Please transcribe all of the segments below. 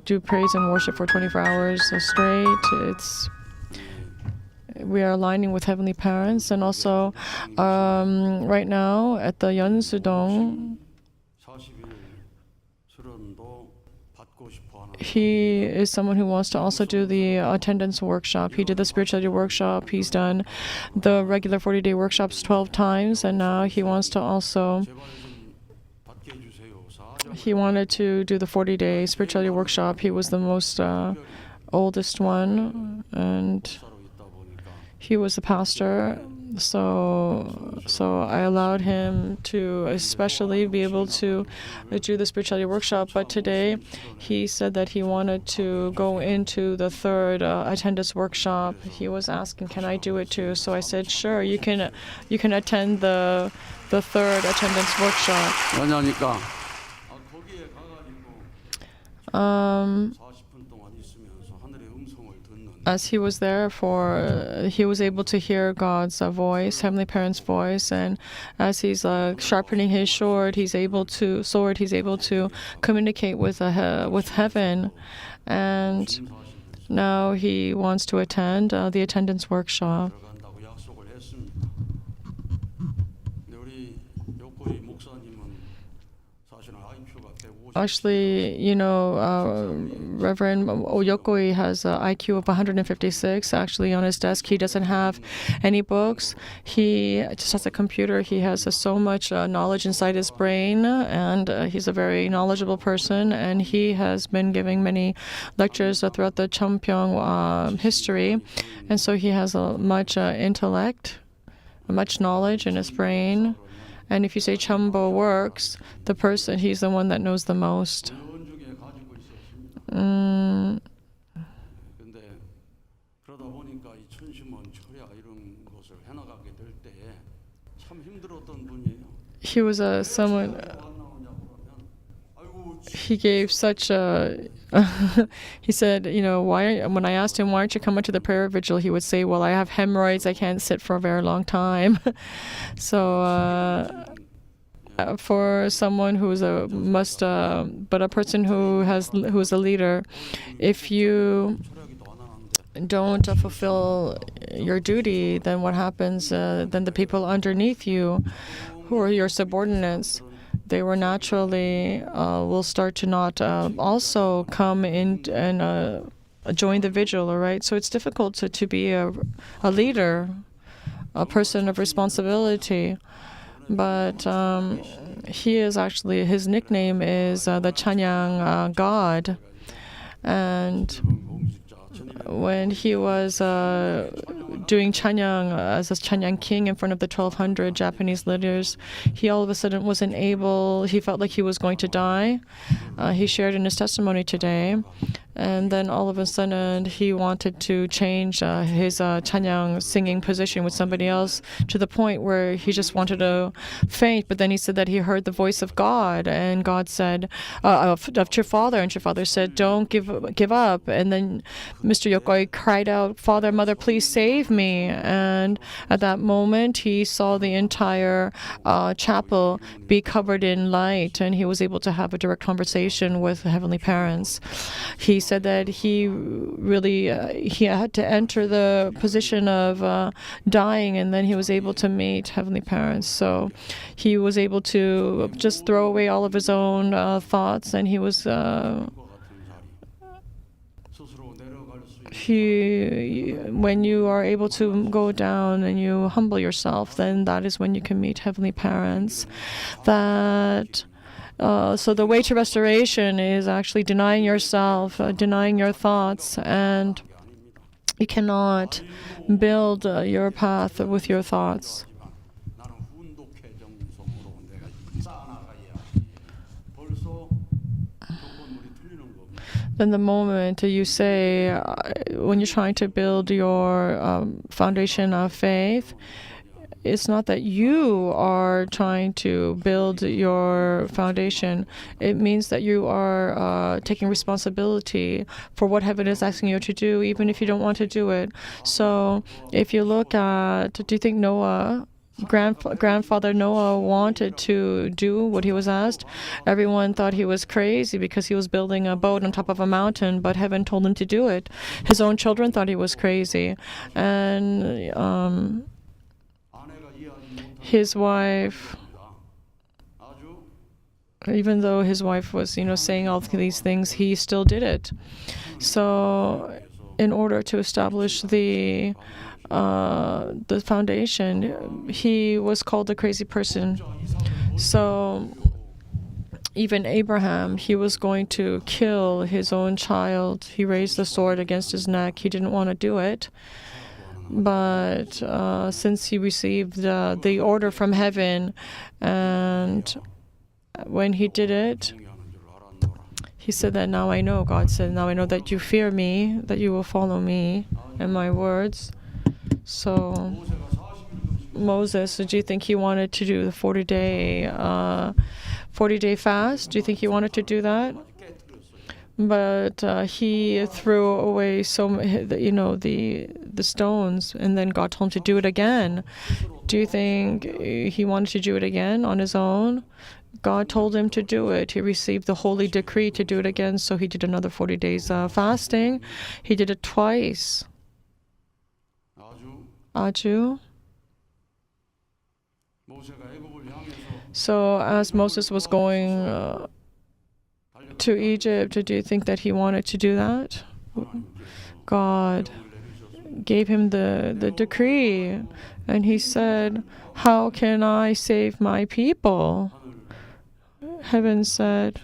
do praise and worship for 24 hours straight. We are aligning with Heavenly Parents, and also right now at the Yeonsudong, he is someone who wants to also do the attendance workshop. He did the spirituality workshop. He's done the regular 40-day workshops 12 times, and now he wants to also. He wanted to do the 40-day spirituality workshop. He was the most oldest one, and he was a pastor. So I allowed him to especially be able to do the spirituality workshop. But today, he said that he wanted to go into the third attendance workshop. He was asking, "Can I do it too?" So I said, "Sure, you can attend the third attendance workshop." As he was there he was able to hear God's voice, Heavenly Parents' voice, and as he's sharpening his sword, he's able to communicate with heaven, and now he wants to attend the attendance workshop. Actually, Reverend Oyokoi has an IQ of 156. Actually, on his desk, he doesn't have any books. He just has a computer. He has so much knowledge inside his brain, and he's a very knowledgeable person. And he has been giving many lectures throughout the Cheonshim history, and so he has much intellect, much knowledge in his brain. And if you say Chumbo works, he's the one that knows the most. He was someone. He gave such a. He said, when I asked him, "Why aren't you coming to the prayer vigil?" he would say, "Well, I have hemorrhoids. I can't sit for a very long time." So for someone who's but a person who's a leader, if you don't fulfill your duty, then what happens? Then the people underneath you, who are your subordinates, they were naturally will start to not also come in and join the vigil, all right? So it's difficult to be a leader, a person of responsibility. But he is actually, his nickname is the Chanyang God. And when he was doing Chanyang as a Chanyang king in front of the 1,200 Japanese leaders, he all of a sudden wasn't able, he felt like he was going to die. He shared in his testimony today. And then all of a sudden, he wanted to change his Chanyang singing position with somebody else to the point where he just wanted to faint. But then he said that he heard the voice of God, and God said, of Father, and Father said, "Don't give up." And then Mr. Yokoi cried out, "Father, Mother, please save me." And at that moment, he saw the entire chapel be covered in light, and he was able to have a direct conversation with the Heavenly Parents. He said that he really he had to enter the position of dying, and then he was able to meet Heavenly Parents. So he was able to just throw away all of his own thoughts, and he was when you are able to go down and you humble yourself, then that is when you can meet Heavenly Parents. So the way to restoration is actually denying yourself, denying your thoughts, and you cannot build your path with your thoughts. Then the moment you say, when you're trying to build your foundation of faith, it's not that you are trying to build your foundation. It means that you are taking responsibility for what heaven is asking you to do, even if you don't want to do it. So if you look at, do you think Noah grandfather Noah wanted to do what he was asked. Everyone thought he was crazy because he was building a boat on top of a mountain, but heaven told him to do it. His own children thought he was crazy. And his wife, even though his wife was, saying all these things, he still did it. So in order to establish the foundation, he was called a crazy person. So even Abraham, he was going to kill his own child. He raised the sword against his neck. He didn't want to do it. But since he received the order from heaven, and when he did it, he said that now I know, God said, now I know that you fear me, that you will follow me and my words. So Moses, do you think he wanted to do the 40-day fast? Do you think he wanted to do that? But he threw away the stones, and then God told him to do it again. Do you think he wanted to do it again on his own? God told him to do it. He received the holy decree to do it again, so he did another 40 days fasting. He did it twice. Aju. So as Moses was going to Egypt, do you think that he wanted to do that? God gave him the decree, and he said, how can I save my people? Heaven said,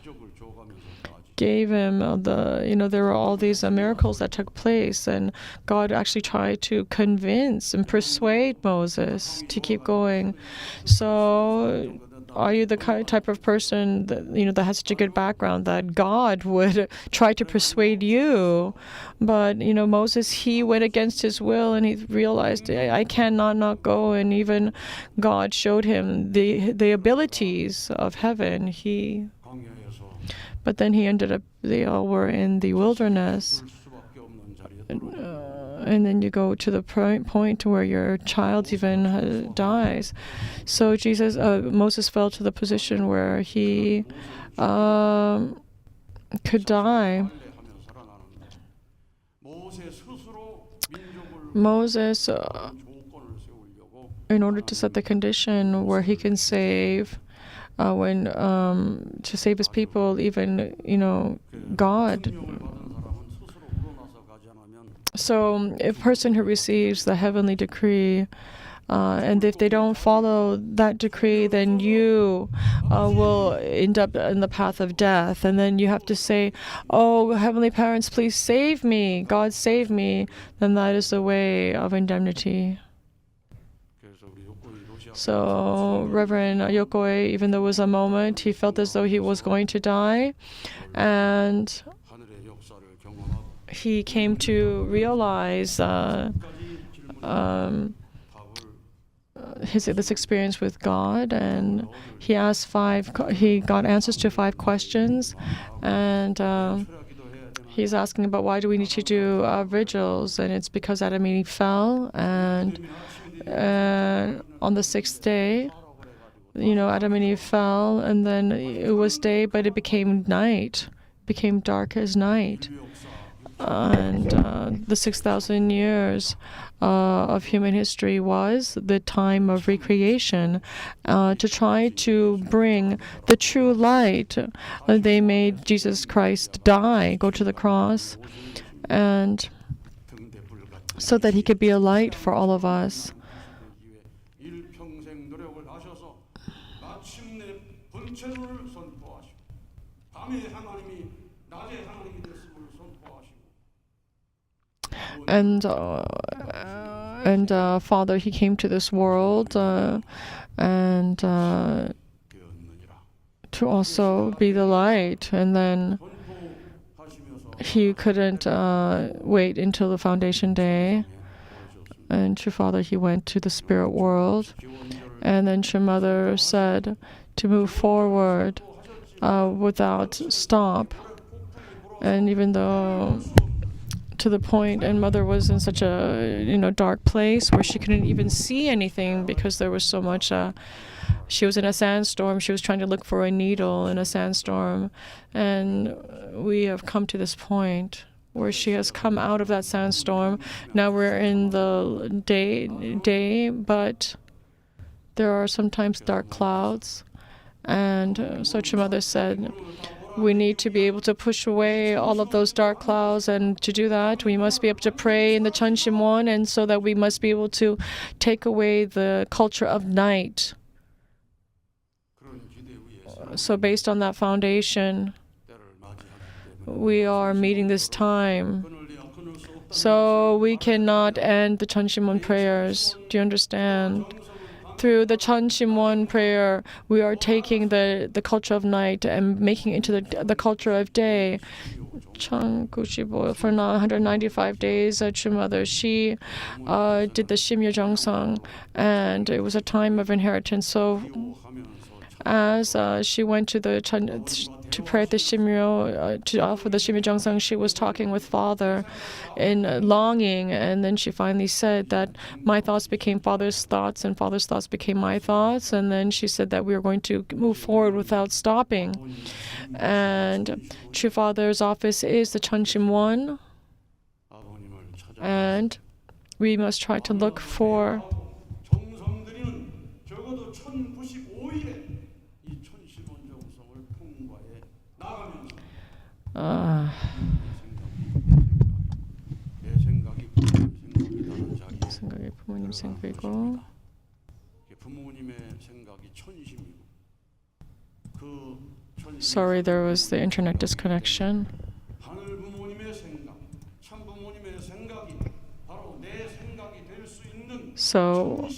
gave him there were all these miracles that took place, and God actually tried to convince and persuade Moses to keep going. So are you the type of person that that has such a good background that God would try to persuade you? But Moses, he went against his will, and he realized, I cannot not go. And even God showed him the abilities of heaven. But then he ended up, they all were in the wilderness. And then you go to the point where your child even dies. So Moses fell to the position where he could die. Moses, in order to set the condition where he can save, to save his people, even God. So if a person who receives the heavenly decree, and if they don't follow that decree, then you will end up in the path of death. And then you have to say, oh, heavenly parents, please save me. God, save me. Then that is the way of indemnity. So Reverend Yokoi, even though it was a moment, he felt as though he was going to die. And he came to realize this experience with God, and he got answers to 5 questions, and he's asking about why do we need to do vigils, and it's because Adam and Eve fell, and on the 6th day, Adam and Eve fell, and then it was day, but it became night, became dark as night. And the 6,000 years of human history was the time of recreation, to try to bring the true light. They made Jesus Christ die, go to the cross, and so that he could be a light for all of us. And Father, he came to this world and to also be the light. And then he couldn't wait until the foundation day. And to Father, he went to the spirit world. And then to Mother said to move forward without stop. And even though to the point, and mother was in such a dark place where she couldn't even see anything because there was so much. She was in a sandstorm. She was trying to look for a needle in a sandstorm, and we have come to this point where she has come out of that sandstorm. Now we're in the day, but there are sometimes dark clouds. And such a mother said, we need to be able to push away all of those dark clouds, and to do that, we must be able to pray in the Cheonshim one, and so that we must be able to take away the culture of night. So based on that foundation, we are meeting this time. So we cannot end the Cheonshim one prayers. Do you understand? Through the Cheonshim one prayer, we are taking the culture of night and making it into the culture of day. For 195 days, True Mother, she did the Shimyo Jeongsang, and it was a time of inheritance. So as she went to pray at the Shimyo, to offer the Shimyo Jeongsang, she was talking with Father in longing, and then she finally said that my thoughts became Father's thoughts, and Father's thoughts became my thoughts, and then she said that we were going to move forward without stopping. And True Father's office is the Cheonshim one, and we must try to look for 생각이 부모님 생각이고 Sorry, there was the internet disconnection. So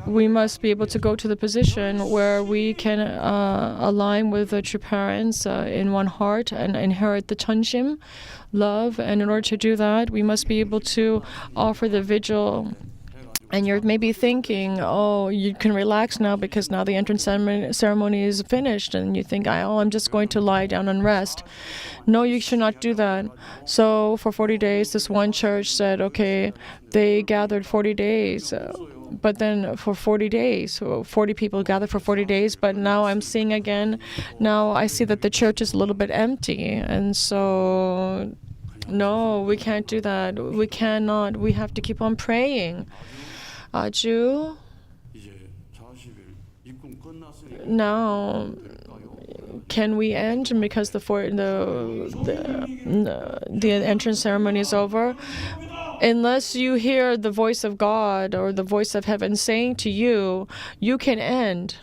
we must be able to go to the position where we can align with the true parents in one heart and inherit the Cheonshim love. And in order to do that, we must be able to offer the vigil. And you're maybe thinking, oh, you can relax now because now the entrance ceremony is finished. And you think, I'm just going to lie down and rest. No, you should not do that. So for 40 days, this one church said, okay, they gathered 40 days. But then for 40 days, 40 people gathered for 40 days. But now I'm seeing again, now I see that the church is a little bit empty. And so, no, we can't do that. We cannot. We have to keep on praying. 아주 now can we end because the entrance ceremony is over? Unless you hear the voice of God or the voice of heaven saying to you, you can end.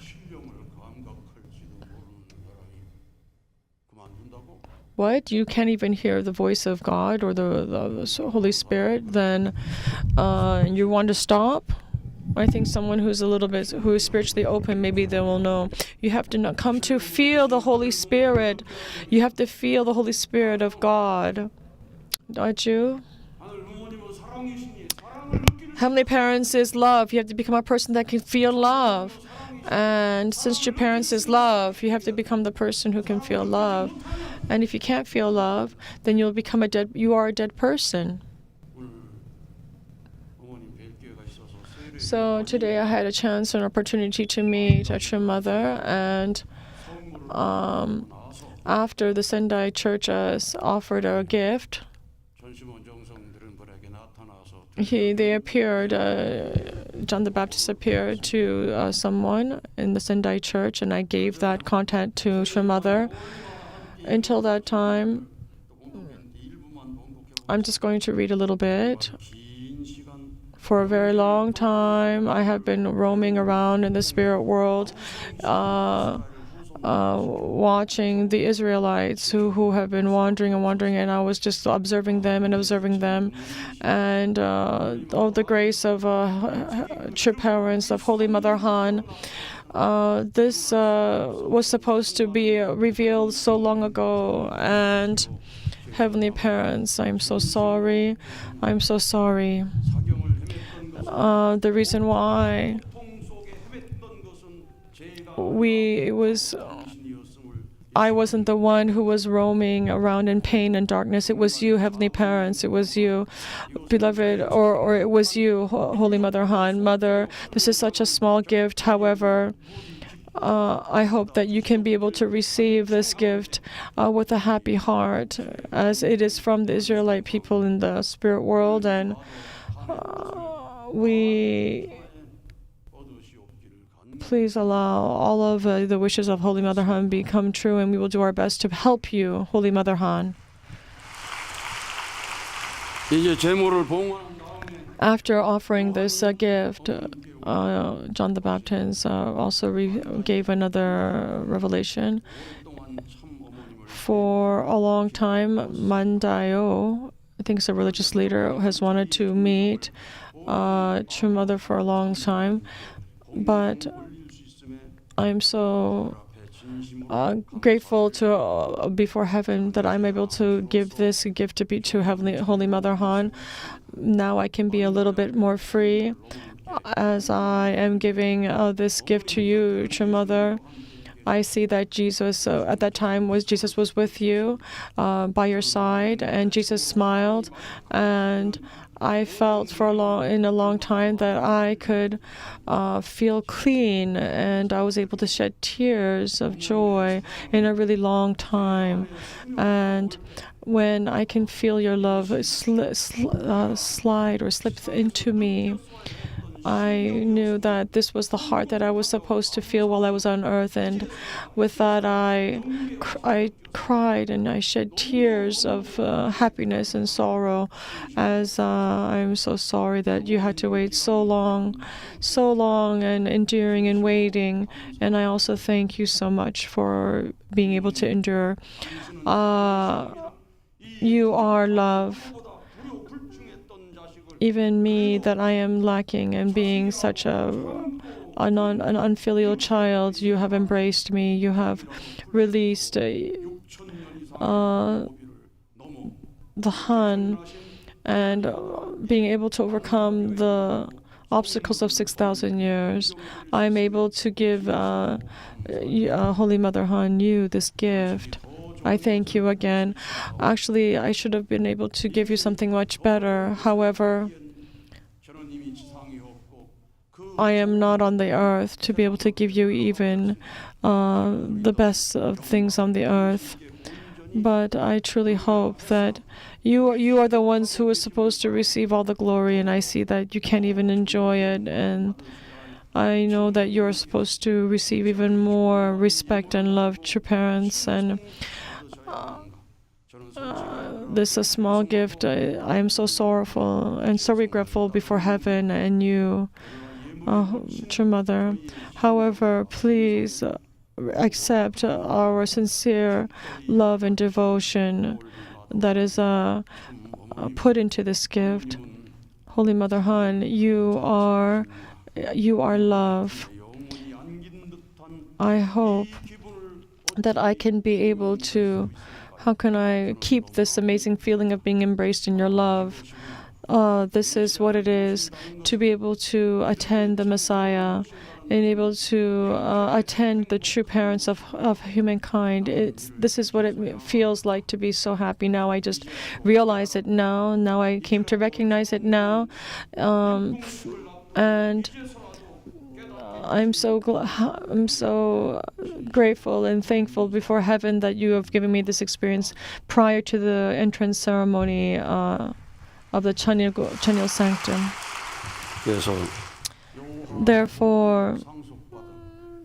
What? You can't even hear the voice of God or the Holy Spirit? Then you want to stop? I think someone who is spiritually open, maybe they will know. You have to come to feel the Holy Spirit. You have to feel the Holy Spirit of God. Don't you? Heavenly Parents is love. You have to become a person that can feel love. And since your parents is love, you have to become the person who can feel love. And if you can't feel love, then you are a dead person. So today I had a chance and opportunity to meet a true mother, and after the Sendai Church offered a gift, they appeared, John the Baptist appeared to someone in the Sendai Church, and I gave that content to True Mother. Until that time, I'm just going to read a little bit. For a very long time, I have been roaming around in the spirit world, watching the Israelites who have been wandering, and I was just observing them. And the grace of true parents of Holy Mother Han. This was supposed to be revealed so long ago, and Heavenly Parents, I'm so sorry. The reason I wasn't the one who was roaming around in pain and darkness. It was you, Heavenly Parents. It was you, beloved, or it was you, Holy Mother Han. Mother, this is such a small gift. However, I hope that you can be able to receive this gift with a happy heart, as it is from the Israelite people in the spirit world, and we please allow all of the wishes of Holy Mother Han become true, and we will do our best to help you, Holy Mother Han. After offering this gift, John the Baptist also gave another revelation. For a long time, Mandayo, I think it's a religious leader, has wanted to meet True Mother for a long time, but I'm so grateful to before heaven that I'm able to give this gift to Holy Mother Han. Now I can be a little bit more free as I am giving this gift to you, True Mother. I see that Jesus, at that time, Jesus was with you, by your side, and Jesus smiled, and I felt in a long time that I could feel clean, and I was able to shed tears of joy in a really long time. And when I can feel your love slide or slip into me, I knew that this was the heart that I was supposed to feel while I was on earth, and with that I cried and I shed tears of happiness and sorrow, as I'm so sorry that you had to wait so long and enduring and waiting, and I also thank you so much for being able to endure. You are love. Even me, that I am lacking and being such an unfilial child, you have embraced me. You have released the Han, and being able to overcome the obstacles of 6,000 years. I'm able to give Holy Mother Han you this gift. I thank you again. Actually, I should have been able to give you something much better. However, I am not on the earth to be able to give you even the best of things on the earth. But I truly hope that you are the ones who are supposed to receive all the glory, and I see that you can't even enjoy it, and I know that you're supposed to receive even more respect and love, true parents, and this is a small gift. I am so sorrowful and so regretful before heaven and you, True Mother. However, please accept our sincere love and devotion that is put into this gift. Holy Mother Han, you are love. I hope that I can be able to, how can I keep this amazing feeling of being embraced in your love? This is what it is to be able to attend the Messiah and able to attend the true parents of humankind. This is what it feels like to be so happy. Now I just realize it now. Now I came to recognize it now. And I'm so grateful and thankful before heaven that you have given me this experience prior to the entrance ceremony of the Cheonil Sanctum. Therefore,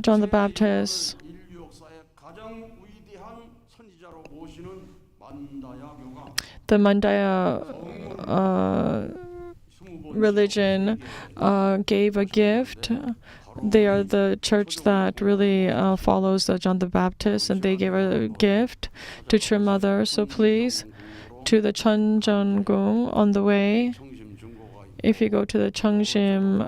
John the Baptist, the Mandaya religion gave a gift. They are the church that really follows John the Baptist, and they gave a gift to True Mother. So please, to the Cheonjong on the way, if you go to the Cheonshim,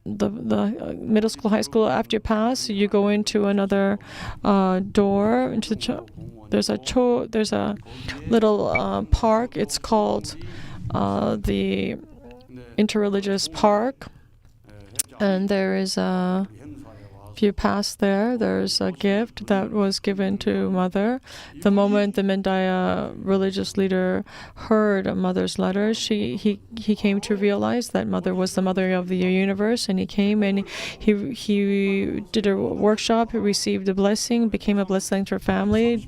the middle school, high school, after you pass, you go into another door into the there's a little park. It's called the Interreligious Park, and there is If you pass there, there's a gift that was given to Mother. The moment the Mandaya religious leader heard Mother's letter, he came to realize that Mother was the mother of the universe, and he came and he did a workshop, he received a blessing, became a blessing to her family,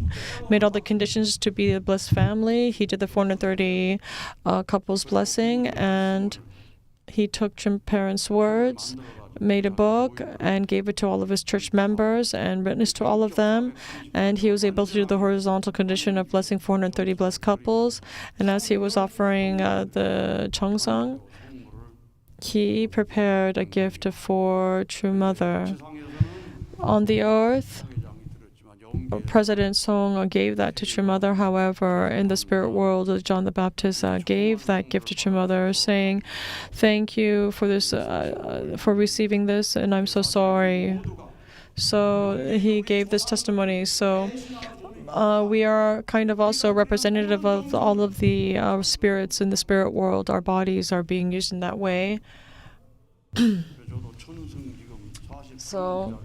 made all the conditions to be a blessed family. He did the 430 couples blessing, and he took Parents' words, made a book, and gave it to all of his church members and witnessed to all of them. And he was able to do the horizontal condition of blessing 430 blessed couples. And as he was offering the Cheongsang, he prepared a gift for True Mother. On the earth, President Song gave that to True Mother. However, in the spirit world, John the Baptist gave that gift to True Mother, saying, "Thank you for this, for receiving this, and I'm so sorry." So he gave this testimony. So we are kind of also representative of all of the spirits in the spirit world. Our bodies are being used in that way. So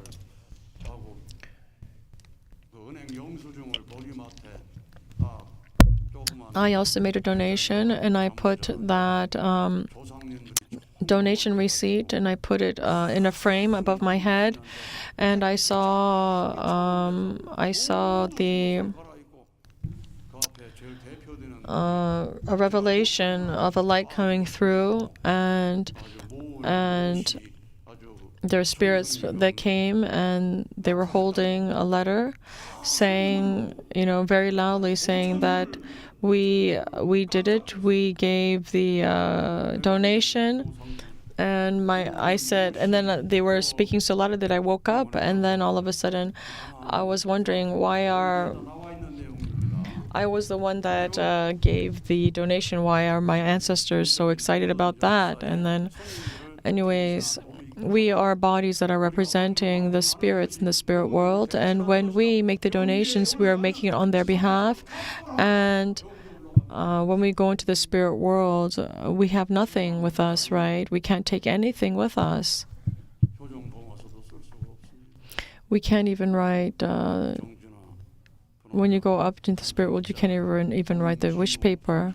I also made a donation, and I put that donation receipt, and I put it in a frame above my head, and I saw the a revelation of a light coming through, and there are spirits that came, and they were holding a letter saying, very loudly saying that we did it, we gave the donation. And I said, and then they were speaking so loud that I woke up, and then all of a sudden I was wondering I was the one that gave the donation. Why are my ancestors so excited about that? And then, anyways, we are bodies that are representing the spirits in the spirit world, and when we make the donations, we are making it on their behalf. And when we go into the spirit world, we have nothing with us, right? We can't take anything with us. We can't even write. When you go up into the spirit world, you can't even write the wish paper.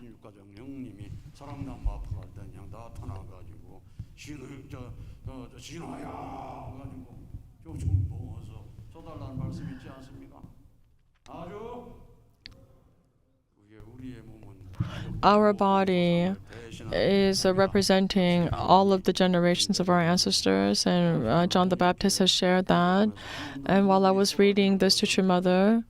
Our body is representing all of the generations of our ancestors, and John the Baptist has shared that. And while I was reading this to True Mother,